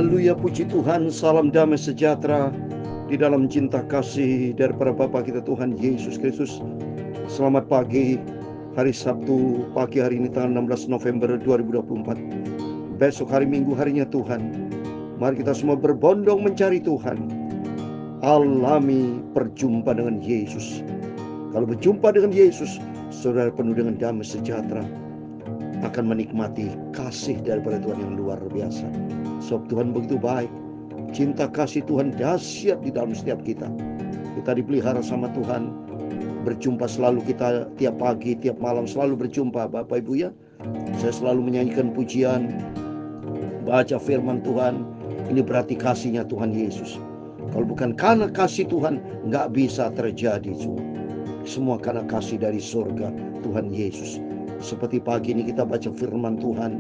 Haleluya, puji Tuhan. Salam damai sejahtera di dalam cinta kasih daripada Bapa kita Tuhan Yesus Kristus. Selamat pagi, hari Sabtu, pagi hari ini tanggal 16 November 2024. Besok hari Minggu, harinya Tuhan. Mari kita semua berbondong mencari Tuhan. Alami perjumpaan dengan Yesus. Kalau berjumpa dengan Yesus, saudara penuh dengan damai sejahtera, akan menikmati kasih daripada Tuhan yang luar biasa. Sebab Tuhan begitu baik. Cinta kasih Tuhan dahsyat di dalam setiap kita. Kita dipelihara sama Tuhan. Berjumpa selalu kita tiap pagi, tiap malam selalu berjumpa Bapak Ibu ya. Saya selalu menyanyikan pujian, baca firman Tuhan. Ini berarti kasihnya Tuhan Yesus. Kalau bukan karena kasih Tuhan, nggak bisa terjadi semua karena kasih dari surga Tuhan Yesus. Seperti pagi ini kita baca firman Tuhan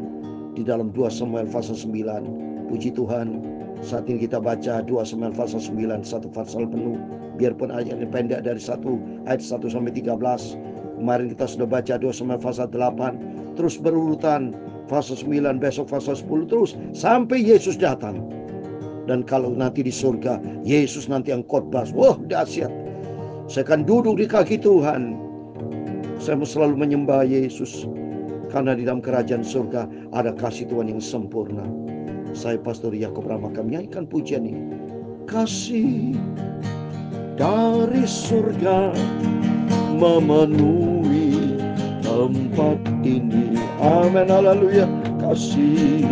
di dalam 2 Samuel pasal 9. Puji Tuhan, saat ini kita baca 2 Samuel pasal 9, satu pasal penuh. Biarpun ayatnya pendek dari ayat 1 sampai 13. Kemarin kita sudah baca 2 Samuel pasal 8. Terus berurutan pasal 9, besok pasal 10, terus sampai Yesus datang. Dan kalau nanti di surga, Yesus nanti yang khotbah. Wah, dahsyat. Saya akan duduk di kaki Tuhan. Saya mau selalu menyembah Yesus, karena di dalam kerajaan surga ada kasih Tuhan yang sempurna. Saya Pastor Yakob Rama akan menyanyikan pujian ini. Kasih dari surga memenuhi tempat ini. Amin, haleluya. Kasih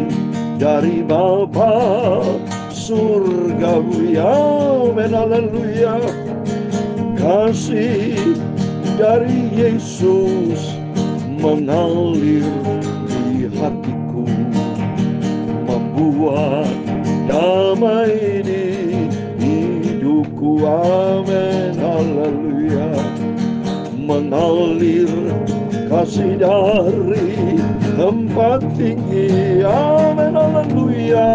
dari Bapa surgawi. Amin, haleluya. Kasih dari Yesus mengalir di hatiku, membuat damai di hidupku. Amin, haleluya. Mengalir kasih dari tempat tinggi. Amin, haleluya.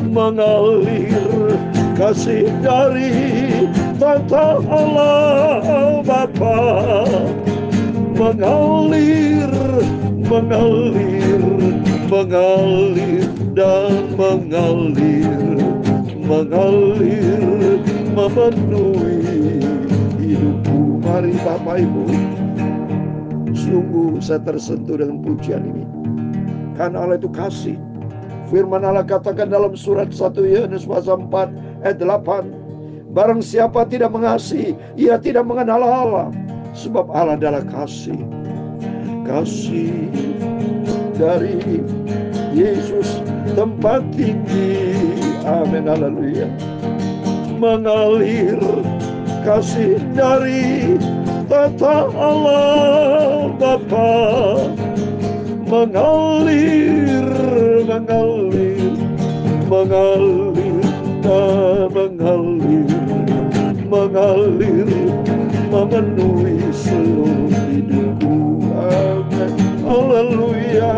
Mengalir kasih dari tata Allah Bapa. Mengalir, mengalir, mengalir dan mengalir, mengalir memenuhi hidupku. Mari Bapak Ibu, sungguh saya tersentuh dengan pujian ini, karena Allah itu kasih. Firman Allah katakan dalam surat 1 Yohanes pasal 4 ayat 8, barang siapa tidak mengasihi, ia tidak mengenal Allah, sebab Allah adalah kasih. Kasih dari Yesus tempat tinggi. Amin, haleluya. Mengalir kasih dari tata Allah Bapa. Mengalir, mengalir, mengalir dan mengalir, mengalir memenuhi seluruh hidupku. Amin, haleluya.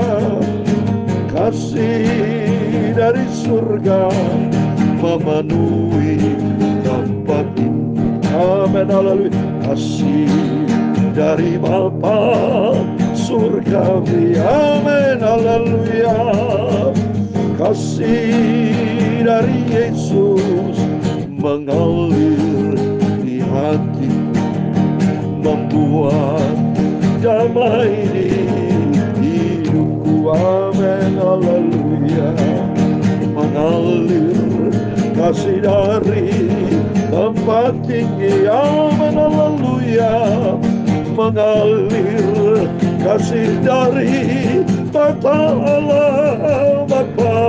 Kasih dari surga memenuhi tempat ini. Amin, haleluya. Kasih dari Bapa surgawi. Amin, haleluya. Kasih dari Yesus mengalir di hatiku, membuat damai di hidupku. Amin, haleluya. Mengalir kasih dari tempat tinggi. Amin, haleluya. Mengalir kasih dari tata Allah Bapa.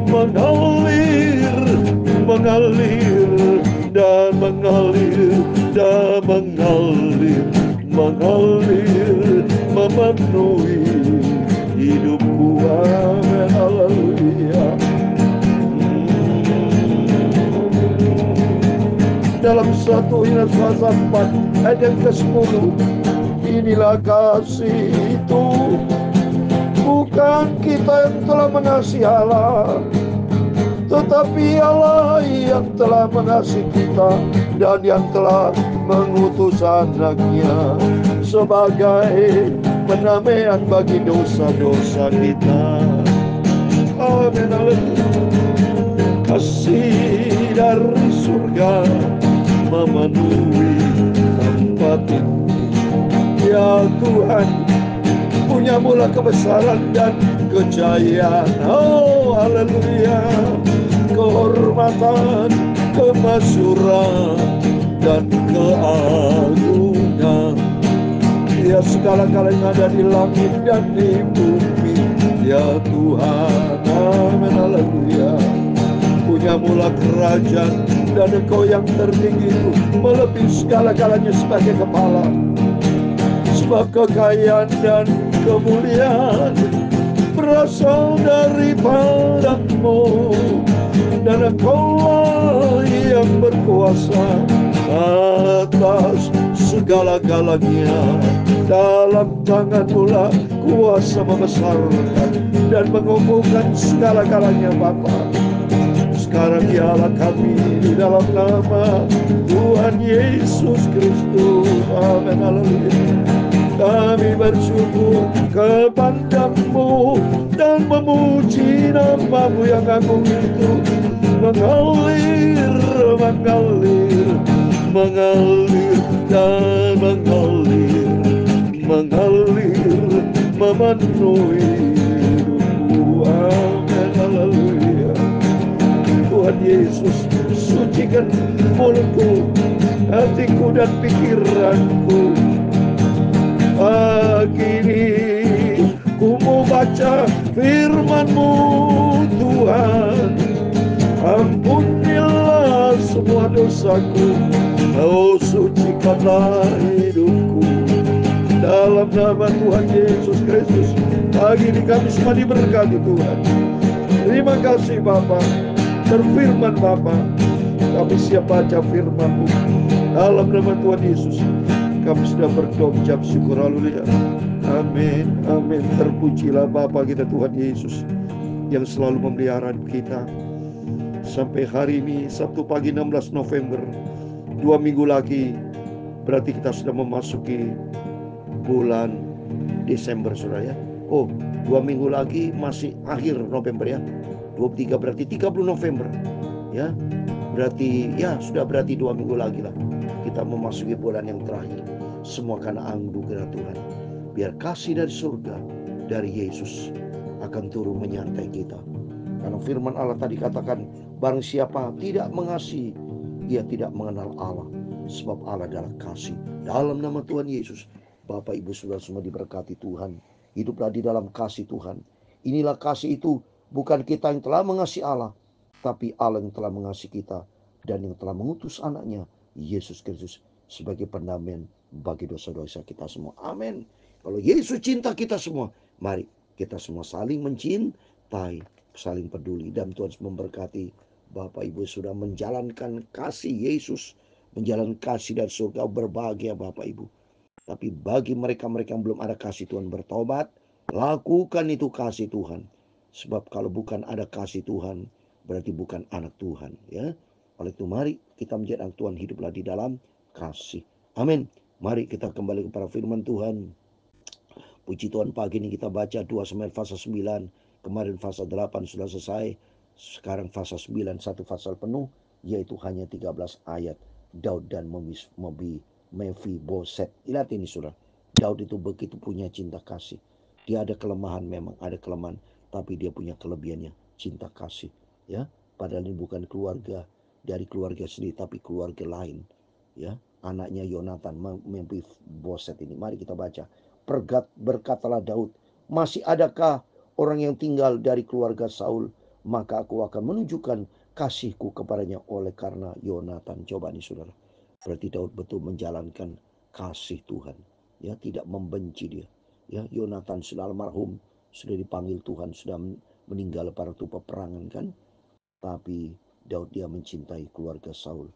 Mengalir, mengalir dan mengalir dan mengalir, mengalir memenuhi hidupku. Amin, haleluya. Dalam 1 Yohanes pasal 4 ayat yang ke-10, inilah kasih itu, bukan kita yang telah mengasihi Allah, tetapi Allah yang telah mengasihi kita dan yang telah mengutus anaknya sebagai penampian bagi dosa-dosa kita. Amin, haleluya. Kasih dari surga memenuhi tempat ini. Ya Tuhan, punya mula kebesaran dan kejayaan. Oh, haleluya. Kehormatan, kemasyuran, dan keagungan. Ya segala-gala yang ada di langit dan di bumi. Ya Tuhan, amin, haleluya. Punya mula kerajaan dan Engkau yang tertinggi itu melebihi segala-galanya sebagai kepala. Sebab kekayaan dan kemuliaan berasal daripadamu, dan Engkau yang berkuasa atas segala-galanya. Dalam tangan-Mu lah kuasa membesarkan dan mengukuhkan segala-galanya, Bapa. Sekarang dialah kami di dalam nama Tuhan Yesus Kristus. Amin, haleluya. Kami bersyukur kepada-Mu dan memuji nama-Mu yang agung itu. Mengalir, mengalir, mengalir dan mengalir, mengalir, memenuhi hidupku. Amin, haleluya. Tuhan Yesus, sucikan mulutku, hatiku dan pikiranku. Pagi ini ku mau baca firman-Mu, Tuhan. Ampunilah semua dosaku, oh sucikanlah hidupku. Dalam nama Tuhan Yesus Kristus, pagi ini kami semua diberkati, Tuhan. Terima kasih Bapa. Berfirman Bapa, kami siap baca firman-Mu. Dalam nama Tuhan Yesus kami sudah berdoa, ucap syukur, haleluya. Amin, amin. Terpujilah Bapa kita Tuhan Yesus yang selalu memelihara kita. Sampai hari ini Sabtu pagi 16 November, 2 minggu lagi berarti kita sudah memasuki bulan Desember, saudara ya. Oh, 2 minggu lagi masih akhir November ya. 23 berarti 30 November ya. Berarti ya sudah berarti 2 minggu lagi lah kita memasuki bulan yang terakhir. Semua karena anugerah Tuhan. Biar kasih dari surga dari Yesus akan turun menyertai kita. Karena firman Allah tadi katakan, barang siapa tidak mengasihi, ia tidak mengenal Allah. Sebab Allah adalah kasih. Dalam nama Tuhan Yesus, Bapak Ibu Saudara semua diberkati Tuhan. Hiduplah di dalam kasih Tuhan. Inilah kasih itu, bukan kita yang telah mengasihi Allah, tapi Allah yang telah mengasihi kita dan yang telah mengutus anaknya, Yesus Kristus, sebagai pendamaian bagi dosa-dosa kita semua. Amin. Kalau Yesus cinta kita semua, mari kita semua saling mencintai, saling peduli, dan Tuhan memberkati. Bapak Ibu sudah menjalankan kasih Yesus, menjalankan kasih dari surga, berbahagia Bapak Ibu. Tapi bagi mereka-mereka yang belum ada kasih Tuhan, bertobat, lakukan itu kasih Tuhan. Sebab kalau bukan ada kasih Tuhan, berarti bukan anak Tuhan ya. Oleh itu mari kita menjadi anak Tuhan, hiduplah di dalam kasih. Amin. Mari kita kembali kepada firman Tuhan. Puji Tuhan, pagi ini kita baca 2 Samuel pasal 9. Kemarin pasal 8 sudah selesai. Sekarang pasal 9 satu pasal penuh, yaitu hanya 13 ayat. Daud dan Mephiboset. Lihat ini saudara. Daud itu begitu punya cinta kasih. Dia ada kelemahan, memang ada kelemahan, tapi dia punya kelebihannya, cinta kasih ya. Padahal ini bukan keluarga dari keluarga sendiri, tapi keluarga lain ya. Anaknya Yonatan, Mephiboset ini. Mari kita baca. Berkatalah Daud, masih adakah orang yang tinggal dari keluarga Saul? Maka aku akan menunjukkan kasihku kepadanya oleh karena Yonatan. Coba nih saudara. Berarti Daud betul menjalankan kasih Tuhan ya, tidak membenci dia ya. Yonatan sudah almarhum, sudah dipanggil Tuhan, sudah meninggal pada waktu peperangan kan. Tapi Daud dia mencintai keluarga Saul,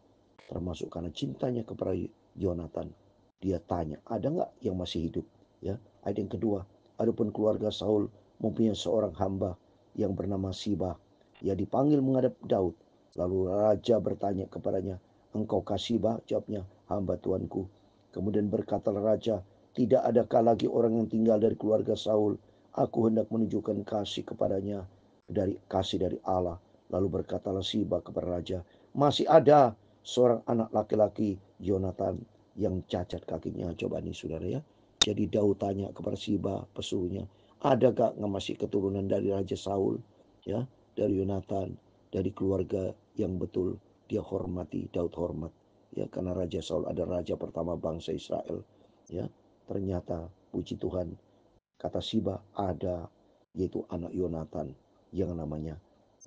termasuk karena cintanya kepada Yonatan. Dia tanya, ada nggak yang masih hidup ya. Ayat yang kedua, adapun keluarga Saul mempunyai seorang hamba yang bernama Sibah, ia dipanggil menghadap Daud. Lalu raja bertanya kepadanya, engkaukah Sibah? Jawabnya, hamba tuanku. Kemudian berkatalah raja, tidak adakah lagi orang yang tinggal dari keluarga Saul? Aku hendak menunjukkan kasih kepadanya dari kasih dari Allah. Lalu berkatalah Siba kepada raja, masih ada seorang anak laki-laki Yonatan yang cacat kakinya. Coba nih saudara ya. Jadi Daud tanya kepada Siba pesuruhnya, ada gak masih keturunan dari Raja Saul, ya, dari Yonatan, dari keluarga yang betul dia hormati, Daud hormat, ya, karena Raja Saul ada raja pertama bangsa Israel, ya. Ternyata puji Tuhan, kata Siba ada, yaitu anak Yonatan yang namanya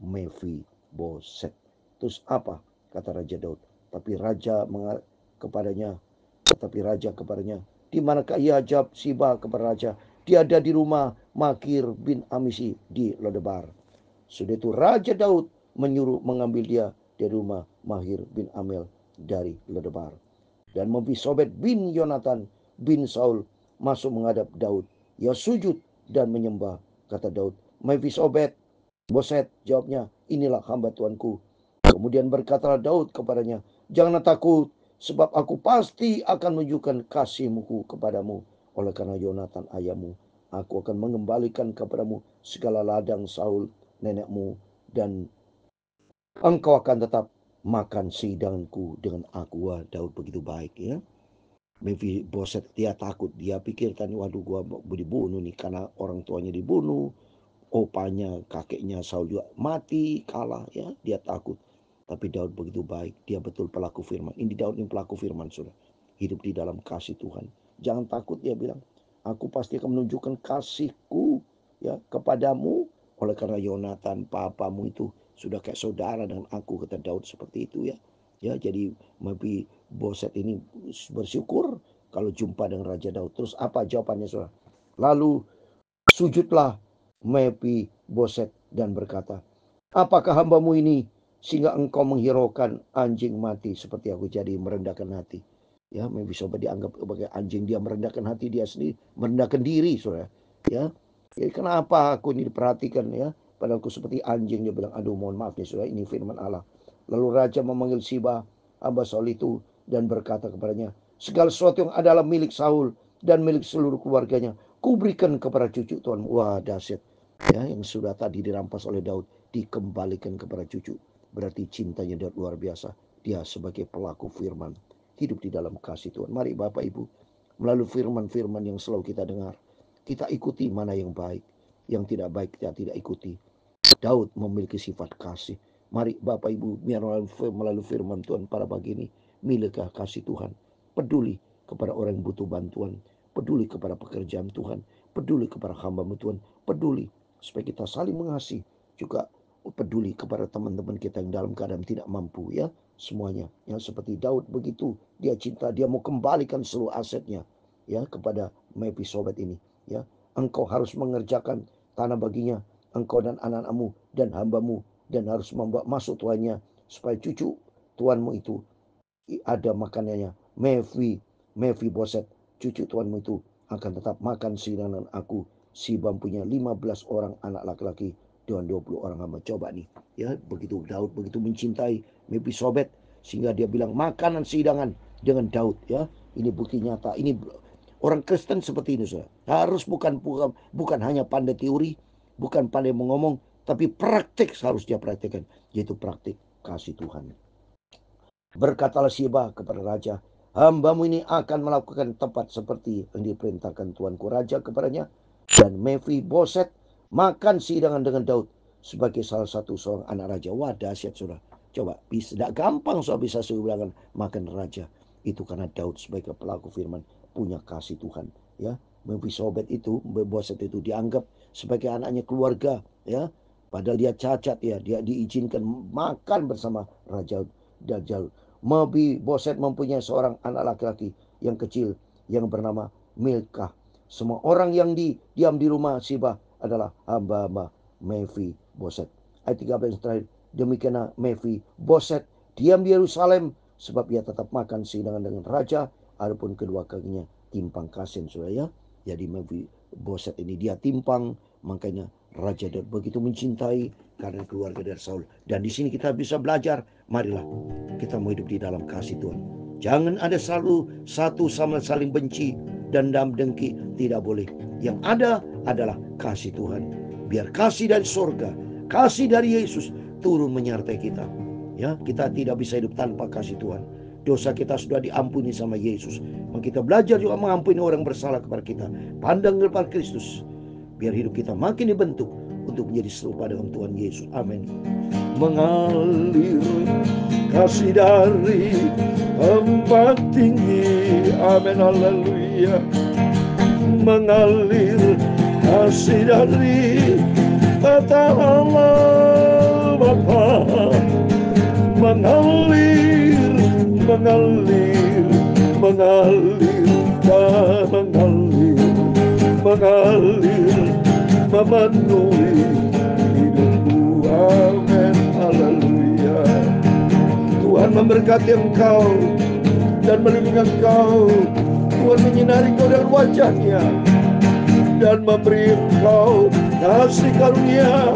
Mephiboset. Terus apa kata Raja Daud? Kepadanya, tetapi raja kepadanya, di manakah ia? Jawab Siba kepada raja, dia ada di rumah Makir bin Amisi di Lodebar. Sudah itu Raja Daud menyuruh mengambil dia dari rumah Mahir bin Amel dari Lodebar. Dan Mephiboset bin Yonatan bin Saul masuk menghadap Daud. Ia sujud dan menyembah. Kata Daud, Mephiboset, Boset, jawabnya, inilah hamba tuanku. Kemudian berkatalah Daud kepadanya, janganlah takut, sebab aku pasti akan menunjukkan kasih-Muku kepadamu. Oleh karena Yonatan ayahmu, aku akan mengembalikan kepadamu segala ladang Saul nenekmu, dan engkau akan tetap makan sidangku dengan aku. Wah, Daud begitu baik ya. Mephiboset dia takut, dia pikirkan, waduh gua dibunuh nih karena orang tuanya dibunuh, opanya, kakeknya Saul juga mati, kalah ya, dia takut. Tapi Daud begitu baik, dia betul pelaku firman. Ini Daud ini pelaku firman, sudah hidup di dalam kasih Tuhan. Jangan takut, dia bilang, aku pasti akan menunjukkan kasihku ya kepadamu. Oleh karena Yonatan papamu itu sudah kayak saudara dengan aku, kata Daud seperti itu ya. Ya, jadi Mephiboset ini bersyukur kalau jumpa dengan Raja Daud. Terus apa jawabannya, saudara? Lalu sujudlah Mephiboset dan berkata, apakah hambamu ini sehingga engkau menghiraukan anjing mati seperti aku? Jadi merendahkan hati. Ya, Mephiboset dianggap sebagai anjing, dia merendahkan hati dia sendiri, merendahkan diri, saudara. Ya, jadi kenapa aku ini diperhatikan ya? Padahal aku seperti anjing. Dia bilang, aduh mohon maaf nih saudara, ini firman Allah. Lalu raja memanggil Siba, hamba Saul itu, dan berkata kepadanya, segala sesuatu yang adalah milik Saul dan milik seluruh keluarganya, kuberikan kepada cucu Tuhan. Wah, dahsyat. Ya, yang sudah tadi dirampas oleh Daud dikembalikan kepada cucu. Berarti cintanya Daud luar biasa. Dia sebagai pelaku firman hidup di dalam kasih Tuhan. Mari Bapak Ibu, melalui firman-firman yang selalu kita dengar, kita ikuti mana yang baik, yang tidak baik kita tidak ikuti. Daud memiliki sifat kasih. Mari Bapak Ibu, biar melalui firman Tuhan pada pagi ini, milikkah kasih Tuhan, peduli kepada orang yang butuh bantuan, peduli kepada pekerjaan Tuhan, peduli kepada hamba-Mu Tuhan, peduli supaya kita saling mengasihi, juga peduli kepada teman-teman kita yang dalam keadaan tidak mampu ya, semuanya. Yang seperti Daud begitu, dia cinta, dia mau kembalikan seluruh asetnya ya kepada Mephiboset ini ya. Engkau harus mengerjakan tanah baginya, engkau dan anak-anakmu dan hambamu, dan harus membawa masuk tuannya supaya cucu tuanmu itu ada makanannya. Mephiboset, cucu tuanmu itu akan tetap makan sidangan aku. Siba punya 15 orang anak laki-laki dan 20 orang hamba. Coba nih ya, begitu Daud begitu mencintai Mephiboset sehingga dia bilang makanan sidangan dengan Daud ya. Ini bukti nyata. Ini orang Kristen seperti ini, saudara. Harus bukan hanya pandai teori, bukan pandai mengomong, tapi praktik harus dia praktikkan, yaitu praktik kasih Tuhan. Berkatalah Siba kepada raja, hambamu ini akan melakukan tepat seperti yang diperintahkan tuanku raja kepadanya. Dan Mephiboset makan sidangan dengan Daud sebagai salah satu seorang anak raja. Wah, dahsyat saudara. Coba, tidak gampang soal bisa sebulan makan raja. Itu karena Daud sebagai pelaku firman punya kasih Tuhan. Ya, Mephiboset itu dianggap sebagai anaknya keluarga. Ya, padahal dia cacat ya, dia diizinkan makan bersama Raja Daud. Mephiboset mempunyai seorang anak laki-laki yang kecil yang bernama Milkah. Semua orang yang diam di rumah Siba adalah hamba-hamba Mephiboset. Ayat 13 terakhir, demikianlah Mephiboset diam di Yerusalem sebab ia tetap makan sidangan dengan raja, adapun kedua kakinya timpang kasin, saudara ya. Jadi Mephiboset ini dia timpang, makanya Raja Daud begitu mencintai karena keluarga dari Saul. Dan di sini kita bisa belajar, marilah kita mau hidup di dalam kasih Tuhan. Jangan ada selalu satu sama saling benci, dendam, dengki, tidak boleh. Yang ada adalah kasih Tuhan. Biar kasih dari surga, kasih dari Yesus turun menyertai kita. Ya, kita tidak bisa hidup tanpa kasih Tuhan. Dosa kita sudah diampuni sama Yesus. Kita belajar juga mengampuni orang bersalah kepada kita. Pandang kepada Kristus, biar hidup kita makin dibentuk untuk menjadi serupa dengan Tuhan Yesus. Amin. Mengalir kasih dari tempat tinggi. Amin. Haleluya. Mengalir kasih dari kata Allah Bapa. Mengalir, mengalir, mengalir, dan mengalir, mengalir, memenuhi hidupku. Amin. Haleluya. Tuhan memberkati engkau dan melindungi engkau. Tuhan menyinari engkau dengan wajah-Nya dan memberi engkau kasih karunia.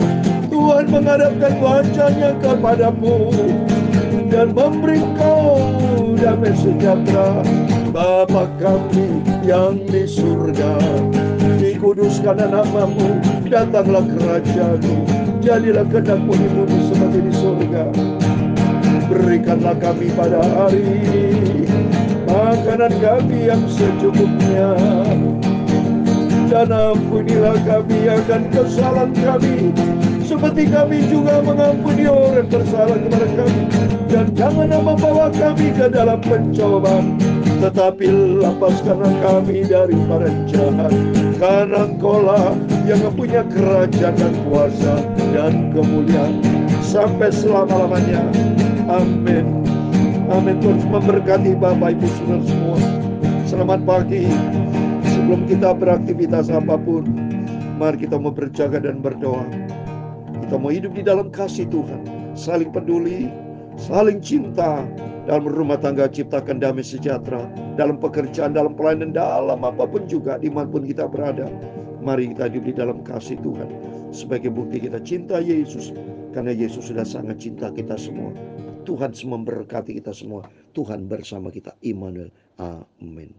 Tuhan menghadapkan wajah-Nya kepadamu dan memberi engkau damai sejahtera. Bapa kami yang di surga, dikuduskanlah namamu, datanglah kerajaan-Mu, jadilah kehendak-Mu di bumi seperti di surga. Berikanlah kami pada hari ini makanan kami yang secukupnya, dan ampunilah kami akan kesalahan kami, seperti kami juga mengampuni orang bersalah kepada kami. Dan janganlah membawa kami ke dalam pencobaan, tetapi lepaskanlah kami dari para jahat. Karena Engkau-lah yang mempunyai kerajaan dan kuasa dan kemuliaan sampai selama-lamanya. Amin. Amin. Tuhan memberkati Bapak Ibu Saudara semua. Selamat pagi. Sebelum kita beraktivitas apapun, mari kita mau berjaga dan berdoa. Kita mau hidup di dalam kasih Tuhan, saling peduli, saling cinta. Dalam rumah tangga ciptakan damai sejahtera, dalam pekerjaan, dalam pelayanan, dalam apapun juga, dimanapun kita berada. Mari kita hidup di dalam kasih Tuhan. Sebagai bukti kita cinta Yesus, karena Yesus sudah sangat cinta kita semua. Tuhan memberkati kita semua. Tuhan bersama kita. Immanuel. Amin.